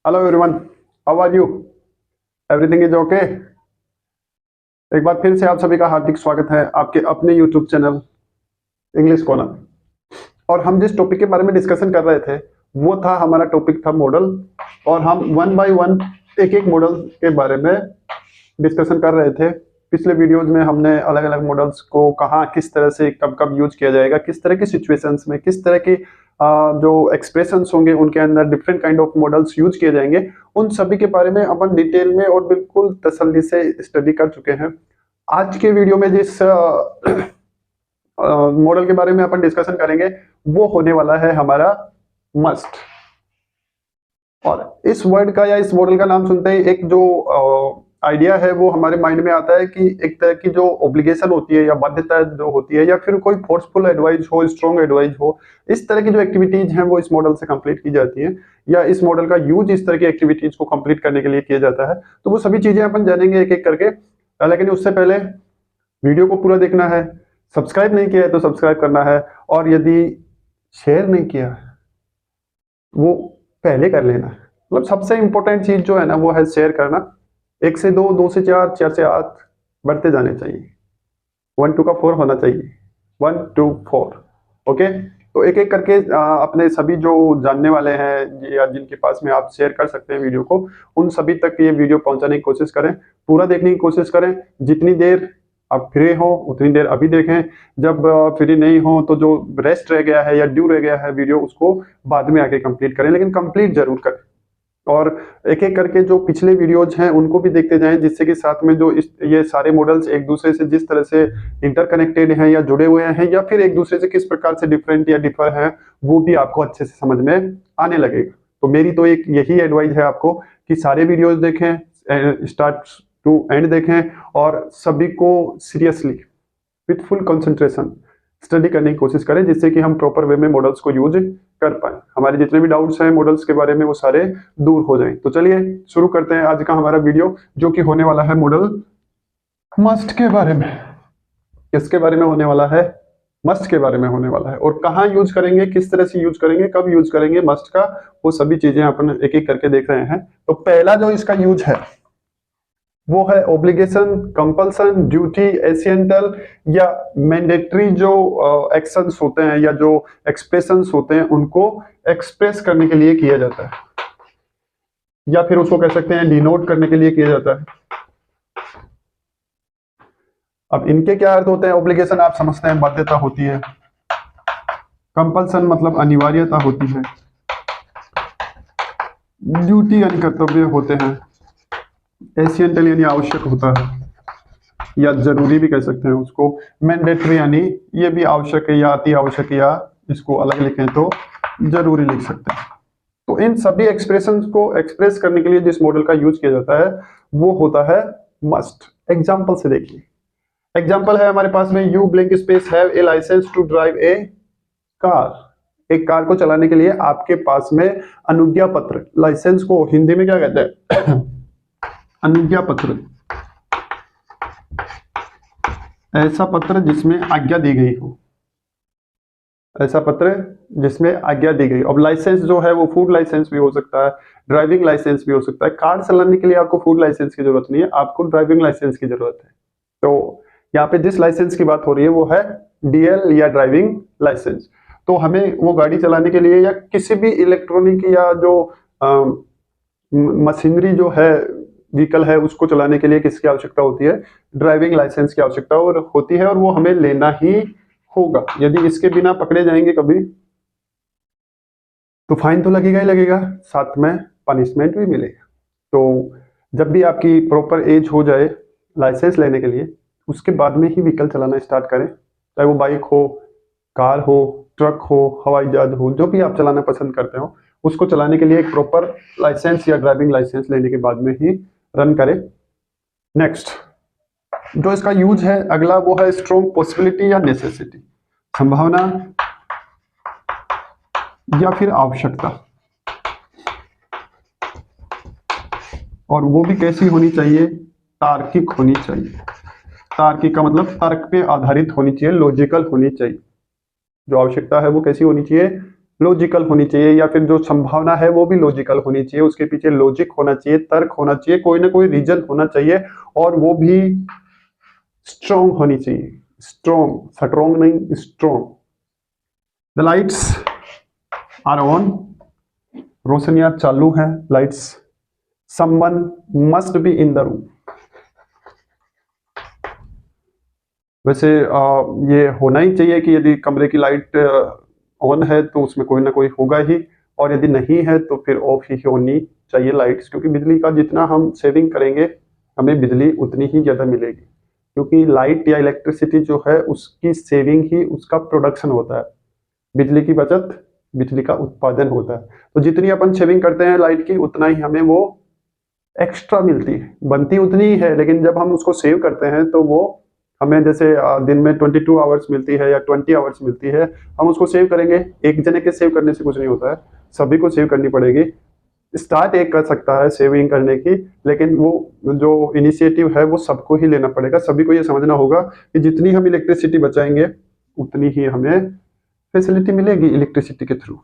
Hello everyone, how are you? Everything is okay. एक बार फिर से आप सभी का हार्दिक स्वागत है आपके अपने यूट्यूब चैनल इंग्लिश कॉर्नर। और हम जिस टॉपिक के बारे में डिस्कशन कर रहे थे वो था, हमारा टॉपिक था मॉडल। और हम वन बाय वन एक एक मॉडल के बारे में डिस्कशन कर रहे थे। पिछले वीडियोज में हमने अलग अलग मॉडल्स को कहाँ, किस तरह से, कब कब यूज किया जाएगा, किस तरह की सिचुएशंस में, किस तरह की जो एक्सप्रेशंस होंगे उनके अंदर different kind of models use किए जाएंगे, उन सभी के बारे में अपन डिटेल में और बिल्कुल तसल्ली से स्टडी कर चुके हैं। आज के वीडियो में जिस मॉडल के बारे में अपन डिस्कशन करेंगे वो होने वाला है हमारा मस्ट। और इस वर्ड का या इस मॉडल का नाम सुनते ही एक जो आइडिया है वो हमारे माइंड में आता है कि एक तरह की जो ऑब्लिगेशन होती है या बाध्यता जो होती है, या फिर कोई फोर्सफुल एडवाइस हो, स्ट्रॉन्ग एडवाइस हो, इस तरह की जो एक्टिविटीज हैं वो इस मॉडल से कंप्लीट की जाती हैं, या इस मॉडल का यूज इस तरह की एक्टिविटीज को कंप्लीट करने के लिए किया जाता है। तो वो सभी चीजें अपन जानेंगे एक एक करके, लेकिन उससे पहले वीडियो को पूरा देखना है। सब्सक्राइब नहीं किया है तो सब्सक्राइब करना है, और यदि शेयर नहीं किया है वो पहले कर लेना है। मतलब सबसे इंपॉर्टेंट चीज जो है ना वो है शेयर करना। 1 से 2, 2 से 4, 4 से 8 बढ़ते जाने चाहिए। 1 2 का 4 होना चाहिए। 1 2 4। ओके, तो एक एक करके अपने सभी जो जानने वाले हैं या जिनके पास में आप शेयर कर सकते हैं वीडियो को, उन सभी तक ये वीडियो पहुंचाने की कोशिश करें, पूरा देखने की कोशिश करें। जितनी देर आप फ्री हो उतनी देर अभी देखें। जब फ्री नहीं हो तो जो रेस्ट रह गया है या ड्यू रह गया है वीडियो, उसको बाद में आके कंप्लीट करें, लेकिन कंप्लीट जरूर करें। और एक एक करके जो पिछले वीडियोज हैं उनको भी देखते जाएं, जिससे कि साथ में जो ये सारे मॉडल्स एक दूसरे से जिस तरह से इंटरकनेक्टेड हैं या जुड़े हुए हैं, या फिर एक दूसरे से किस प्रकार से डिफरेंट या डिफर हैं, वो भी आपको अच्छे से समझ में आने लगेगा। तो मेरी तो एक यही एडवाइस है आपको कि सारे वीडियोज देखें, स्टार्ट टू एंड देखें, और सभी को seriously with full concentration study करने की कोशिश करें, जिससे कि हम प्रॉपर वे में मॉडल्स को यूज कर पाए, हमारे जितने भी डाउट्स हैं मॉडल्स के बारे में वो सारे दूर हो जाएं। तो चलिए शुरू करते हैं आज का हमारा वीडियो, जो कि होने वाला है मॉडल मस्ट के बारे में। किसके बारे में होने वाला है? मस्ट के बारे में होने वाला है। और कहाँ यूज करेंगे, किस तरह से यूज करेंगे, कब यूज करेंगे मस्ट का, वो सभी चीजें अपन एक एक करके देख रहे हैं। तो पहला जो इसका यूज है वो है ऑब्लिगेशन, कंपल्सन, ड्यूटी, एसेंशियल या मैंडेटरी। जो एक्शंस होते हैं या जो एक्सप्रेशंस होते हैं उनको एक्सप्रेस करने के लिए किया जाता है, या फिर उसको कह सकते हैं डिनोट करने के लिए किया जाता है। अब इनके क्या अर्थ होते हैं? ऑब्लिगेशन आप समझते हैं बाध्यता होती है, कंपल्सन मतलब अनिवार्यता होती है, ड्यूटी यानी कर्तव्य होते हैं, एसेंशियल यानी आवश्यक होता है या जरूरी भी कह सकते हैं उसको, मैंडेटरी यानी ये भी आवश्यक है या अति आवश्यक, या इसको अलग लिखें तो जरूरी लिख सकते हैं। तो इन सभी एक्सप्रेशंस को एक्सप्रेस करने के लिए जिस मॉडल का यूज किया जाता है वो होता है मस्ट। एग्जाम्पल से देखिए, एग्जाम्पल है हमारे पास में, you blank space have a licence to drive a car. एक कार को चलाने के लिए आपके पास में अनुज्ञा पत्र, लाइसेंस को हिंदी में क्या कहते हैं? अनुज्ञा पत्र, ऐसा पत्र जिसमें आज्ञा दी गई हो, ऐसा पत्र जिसमें आज्ञा दी गई। अब लाइसेंस जो है वो फूड लाइसेंस भी हो सकता है, ड्राइविंग लाइसेंस भी हो सकता है। कार चलाने के लिए आपको फूड लाइसेंस की जरूरत नहीं है, आपको ड्राइविंग लाइसेंस की जरूरत है। तो यहाँ पे जिस लाइसेंस की बात हो रही है वो है डीएल या ड्राइविंग लाइसेंस। तो हमें वो गाड़ी चलाने के लिए या किसी भी इलेक्ट्रॉनिक या जो मशीनरी जो है, व्हीकल है, उसको चलाने के लिए किसकी आवश्यकता होती है? ड्राइविंग लाइसेंस की आवश्यकता और होती है, और वो हमें लेना ही होगा। यदि इसके बिना पकड़े जाएंगे कभी तो फाइन तो लगेगा ही लगेगा, साथ में पनिशमेंट भी मिलेगा। तो जब भी आपकी प्रॉपर एज हो जाए लाइसेंस लेने के लिए, उसके बाद में ही व्हीकल चलाना स्टार्ट करें, चाहे वो बाइक हो, कार हो, ट्रक हो, हवाई जहाज हो, जो भी आप चलाना पसंद करते हो, उसको चलाने के लिए एक प्रॉपर लाइसेंस या ड्राइविंग लाइसेंस लेने के बाद में ही रन करें। नेक्स्ट जो इसका यूज है अगला वो है स्ट्रॉन्ग पॉसिबिलिटी या नेसेसिटी, संभावना या फिर आवश्यकता। और वो भी कैसी होनी चाहिए? तार्किक होनी चाहिए। तार्किक का मतलब तर्क पे आधारित होनी चाहिए, लॉजिकल होनी चाहिए। जो आवश्यकता है वो कैसी होनी चाहिए? लॉजिकल होनी चाहिए, या फिर जो संभावना है वो भी लॉजिकल होनी चाहिए, उसके पीछे लॉजिक होना चाहिए, तर्क होना चाहिए, कोई ना कोई रीजन होना चाहिए, और वो भी स्ट्रॉन्ग होनी चाहिए। स्ट्रॉन्ग, स्ट्रॉन्ग नहीं, strong. The lights are on, रोशनियां चालू हैं, lights. Someone must be in the room. वैसे ये होना ही चाहिए कि यदि कमरे की लाइट ऑन है तो उसमें कोई ना कोई होगा ही, और यदि नहीं है तो फिर ऑफ ही होनी चाहिए लाइट्स, क्योंकि बिजली का जितना हम सेविंग करेंगे हमें बिजली उतनी ही ज़्यादा मिलेगी, क्योंकि लाइट या इलेक्ट्रिसिटी जो है उसकी सेविंग ही उसका प्रोडक्शन होता है। बिजली की बचत बिजली का उत्पादन होता है। तो जितनी अपन सेविंग करते हैं लाइट की, उतना ही हमें वो एक्स्ट्रा मिलती है। बनती उतनी ही है, लेकिन जब हम उसको सेव करते हैं तो वो हमें, जैसे दिन में 22 आवर्स मिलती है या 20 आवर्स मिलती है, हम उसको सेव करेंगे। एक जने के सेव करने से कुछ नहीं होता है, सभी को सेव करनी पड़ेगी। स्टार्ट एक कर सकता है सेविंग करने की, लेकिन वो जो इनिशिएटिव है वो सबको ही लेना पड़ेगा। सभी को ये समझना होगा कि जितनी हम इलेक्ट्रिसिटी बचाएंगे उतनी ही हमें फैसिलिटी मिलेगी इलेक्ट्रिसिटी के थ्रू।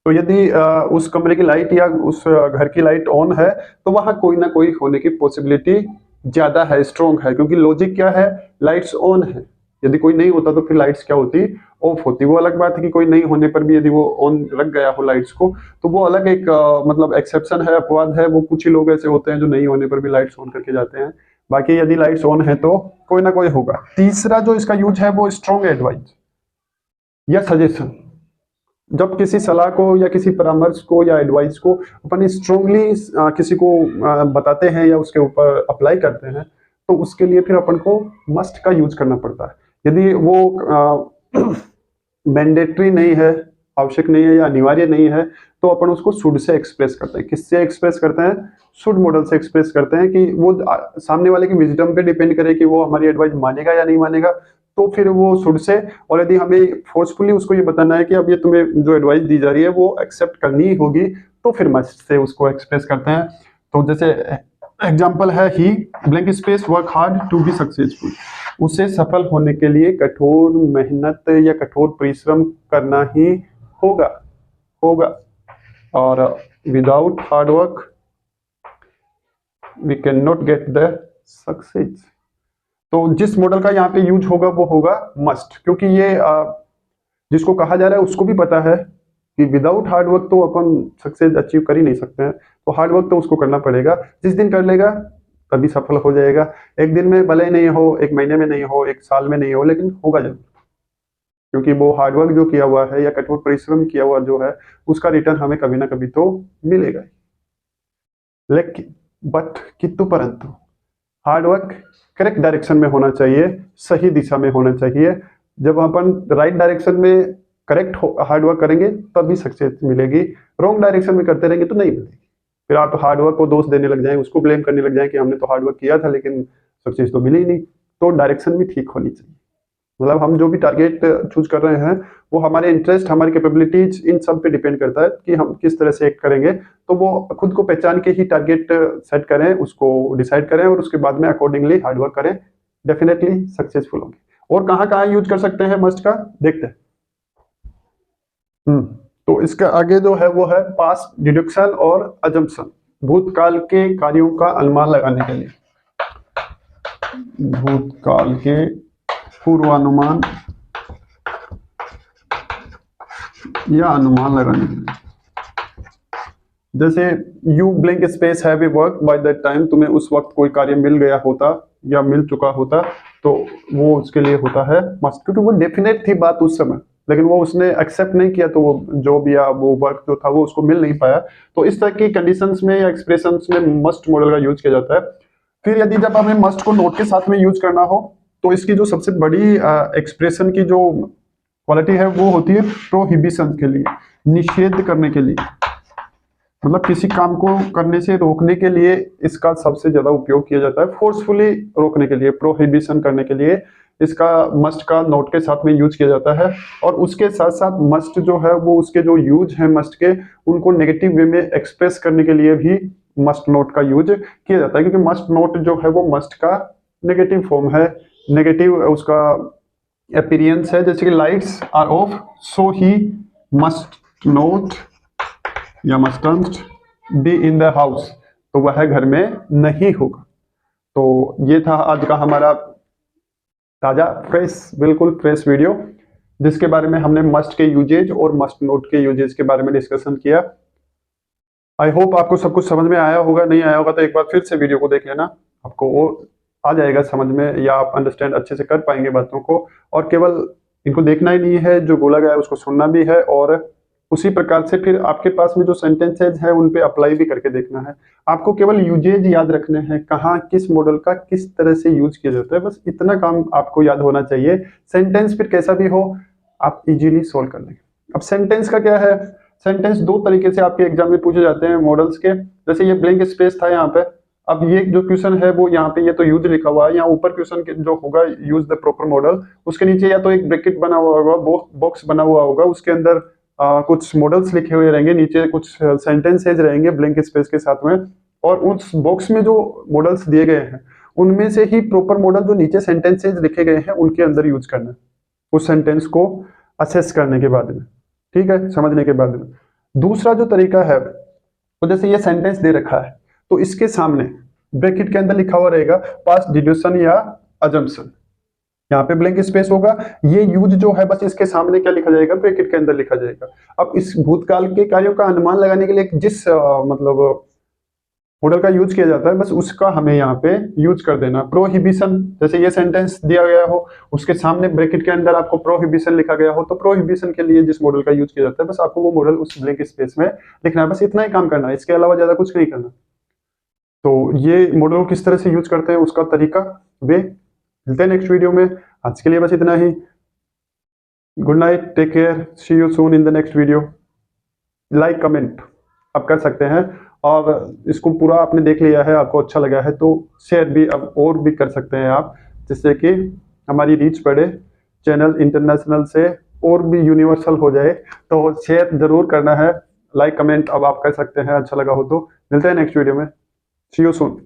तो यदि उस कमरे की लाइट या उस घर की लाइट ऑन है तो वहां कोई ना कोई होने की पॉसिबिलिटी ज्यादा है, स्ट्रॉन्ग है, क्योंकि लॉजिक क्या है, लाइट्स ऑन है। यदि कोई नहीं होता तो फिर लाइट्स क्या होती, ऑफ होती। वो अलग बात है कि कोई नहीं होने पर भी यदि वो ऑन रख गया हो लाइट्स को, तो वो अलग एक मतलब एक्सेप्शन है, अपवाद है। वो कुछ ही लोग ऐसे होते हैं जो नहीं होने पर भी लाइट्स ऑन करके जाते हैं। बाकी यदि लाइट्स ऑन है तो कोई ना कोई होगा। तीसरा जो इसका यूज है वो स्ट्रॉन्ग एडवाइस या सजेशन। जब किसी सलाह को या किसी परामर्श को या एडवाइस को अपन स्ट्रांगली किसी को बताते हैं या उसके ऊपर अप्लाई करते हैं, तो उसके लिए फिर अपन को मस्ट का यूज करना पड़ता है। यदि वो मैंडेटरी नहीं है, आवश्यक नहीं है या अनिवार्य नहीं है, तो अपन उसको शुड से एक्सप्रेस करते हैं। किससे एक्सप्रेस करते हैं, शुड मॉडल से एक्सप्रेस करते हैं, कि वो सामने वाले की विजडम पे डिपेंड करे कि वो हमारी एडवाइस मानेगा या नहीं मानेगा, तो फिर वो शुड से। और यदि हमें फोर्सफुली उसको ये बताना है कि अब ये तुम्हें जो एडवाइस दी जा रही है वो एक्सेप्ट करनी ही होगी, तो फिर मस्ट से उसको एक्सप्रेस करते हैं। तो जैसे एग्जाम्पल है, he blank space work hard to be successful. उसे सफल होने के लिए कठोर मेहनत या कठोर परिश्रम करना ही होगा होगा और without hard work we can not get the success. तो जिस मॉडल का यहाँ पे यूज होगा वो होगा मस्ट, क्योंकि ये जिसको कहा जा रहा है उसको भी पता है कि विदाउट हार्ड वर्क तो अपन सक्सेस अचीव कर ही नहीं सकते हैं। तो हार्ड वर्क तो उसको करना पड़ेगा, जिस दिन कर लेगा तभी सफल हो जाएगा। एक दिन में भले ही नहीं हो, एक महीने में नहीं हो, एक साल में नहीं हो, लेकिन होगा जरूर, क्योंकि वो हार्ड वर्क जो किया हुआ है या कठोर परिश्रम किया हुआ जो है उसका रिटर्न हमें कभी ना कभी तो मिलेगा। लेकिन बट किंतु परंतु हार्ड वर्क करेक्ट डायरेक्शन में होना चाहिए, सही दिशा में होना चाहिए। जब अपन राइट डायरेक्शन में करेक्ट हार्ड वर्क करेंगे तभी सक्सेस मिलेगी। रॉन्ग डायरेक्शन में करते रहेंगे तो नहीं मिलेगी। फिर आप हार्ड वर्क को दोष देने लग जाएं, उसको ब्लेम करने लग जाएं कि हमने तो हार्ड वर्क किया था लेकिन सक्सेस तो मिली ही नहीं। तो डायरेक्शन भी ठीक होनी चाहिए। मतलब हम जो भी टारगेट चूज कर रहे हैं वो हमारे इंटरेस्ट, हमारी कैपेबिलिटीज, इन सब पे डिपेंड करता है कि हम किस तरह से एक्ट करेंगे। तो वो खुद को पहचान के ही टारगेट सेट करें, उसको डिसाइड करें और उसके बाद में अकॉर्डिंगली हार्ड वर्क करें, डेफिनेटली सक्सेसफुल होंगे। और कहाँ कहाँ यूज कर सकते हैं मस्ट का, देखते हैं। तो इसका आगे जो है वो है पास्ट डिडक्शन और अजम्पशन, भूतकाल के कार्यों का अनुमान लगाने के लिए। भूतकाल के पूर्वानुमान या अनुमान लगाने के लिए। जैसे you blank space have work by that time, तुम्हें उस वक्त कोई कार्य मिल गया होता या मिल चुका होता, तो वो उसके लिए होता है मस्ट, क्योंकि वो डेफिनेट थी बात उस समय, लेकिन वो उसने एक्सेप्ट नहीं किया तो वो जॉब या वो वर्क जो था वो उसको मिल नहीं पाया। तो इस तरह की कंडीशंस में या एक्सप्रेशंस में मस्ट मॉडल का यूज किया जाता है। फिर यदि जब हमें मस्ट को नोट के साथ में यूज करना हो तो इसकी जो सबसे बड़ी एक्सप्रेशन की जो क्वालिटी है वो होती है प्रोहिबिशन के लिए, निषेध करने के लिए। मतलब किसी काम को करने से रोकने के लिए इसका सबसे ज्यादा उपयोग किया जाता है, फोर्सफुली रोकने के लिए, प्रोहिबिशन करने के लिए इसका मस्ट का नोट के साथ में यूज किया जाता है। और उसके साथ साथ मस्ट जो है वो उसके जो यूज है मस्ट के, उनको नेगेटिव वे में एक्सप्रेस करने के लिए भी मस्ट नोट का यूज किया जाता है, क्योंकि मस्ट नोट जो है वो मस्ट का नेगेटिव फॉर्म है, नेगेटिव उसका अपीयरेंस है। जैसे कि lights are off so he must not या mustn't be in the house, तो वह घर में नहीं होगा। तो ये था आज का हमारा ताजा फ्रेश, बिल्कुल फ्रेश वीडियो, जिसके बारे में हमने मस्ट के यूजेज और मस्ट नोट के यूजेज के बारे में डिस्कशन किया। आई होप आपको सब कुछ समझ में आया होगा, नहीं आया होगा तो एक बार फिर से वीडियो को देख लेना, आपको वो आ जाएगा समझ में, या आप अंडरस्टैंड अच्छे से कर पाएंगे बातों को। और केवल इनको देखना ही नहीं है, जो बोला गया है उसको सुनना भी है, और उसी प्रकार से फिर आपके पास में जो सेंटेंसेज है उन पे अप्लाई भी करके देखना है। आपको केवल यूजेज याद रखने हैं, कहाँ किस मॉडल का किस तरह से यूज किया जाता है, बस इतना काम आपको याद होना चाहिए। सेंटेंस फिर कैसा भी हो आप इजीली सोल्व कर लेंगे। अब सेंटेंस का क्या है, सेंटेंस दो तरीके से आपके एग्जाम में पूछे जाते हैं मॉडल्स के। जैसे ये ब्लैंक स्पेस था यहाँ पे, अब ये जो क्वेश्चन है वो यहाँ पे ये तो यूज लिखा हुआ है, यहाँ ऊपर क्वेश्चन के जो होगा यूज द प्रॉपर मॉडल, उसके नीचे या तो एक ब्रैकेट बना हुआ होगा, बॉक्स बना हुआ होगा, उसके अंदर कुछ मॉडल्स लिखे हुए रहेंगे, नीचे कुछ सेंटेंसेज रहेंगे ब्लैंक स्पेस के साथ में, और उस बॉक्स में जो मॉडल्स दिए गए हैं उनमें से ही प्रॉपर मॉडल जो नीचे सेंटेंसेज लिखे गए हैं उनके अंदर यूज करना है, उस सेंटेंस को असेस करने के बाद में, ठीक है, समझने के बाद में। दूसरा जो तरीका है, तो जैसे ये सेंटेंस दे रखा है तो इसके सामने ब्रैकेट के अंदर लिखा हुआ रहेगा पास्ट डिड्यूशन या अजम्पशन, यहाँ पे ब्लैंक स्पेस होगा, ये यूज जो है बस इसके सामने क्या लिखा जाएगा, ब्रैकेट के अंदर लिखा जाएगा। अब इस भूतकाल के कार्यों का अनुमान लगाने के लिए जिस मतलब मॉडल का यूज किया जाता है बस उसका हमें यहाँ पे यूज कर देना। प्रोहिबिशन, जैसे ये सेंटेंस दिया गया हो उसके सामने ब्रैकेट के अंदर आपको प्रोहिबिशन लिखा गया हो, तो प्रोहिबिशन के लिए जिस मॉडल का यूज किया जाता है बस आपको वो मॉडल उस ब्लैंक स्पेस में लिखना है, बस इतना ही काम करना है, इसके अलावा ज्यादा कुछ नहीं करना। तो ये मॉडल किस तरह से यूज करते हैं उसका तरीका वे मिलते हैं नेक्स्ट वीडियो में। आज के लिए बस इतना ही। Good night, take care, see you soon in the next video. Like comment आप कर सकते हैं, और इसको पूरा आपने देख लिया है, आपको अच्छा लगा है तो शेयर भी अब और भी कर सकते हैं आप, जिससे कि हमारी रीच बढ़े, चैनल इंटरनेशनल से और भी यूनिवर्सल हो जाए। तो शेयर जरूर करना है, लाइक कमेंट अब आप कर सकते हैं, अच्छा लगा हो तो। मिलते हैं नेक्स्ट वीडियो में, सी यू सून।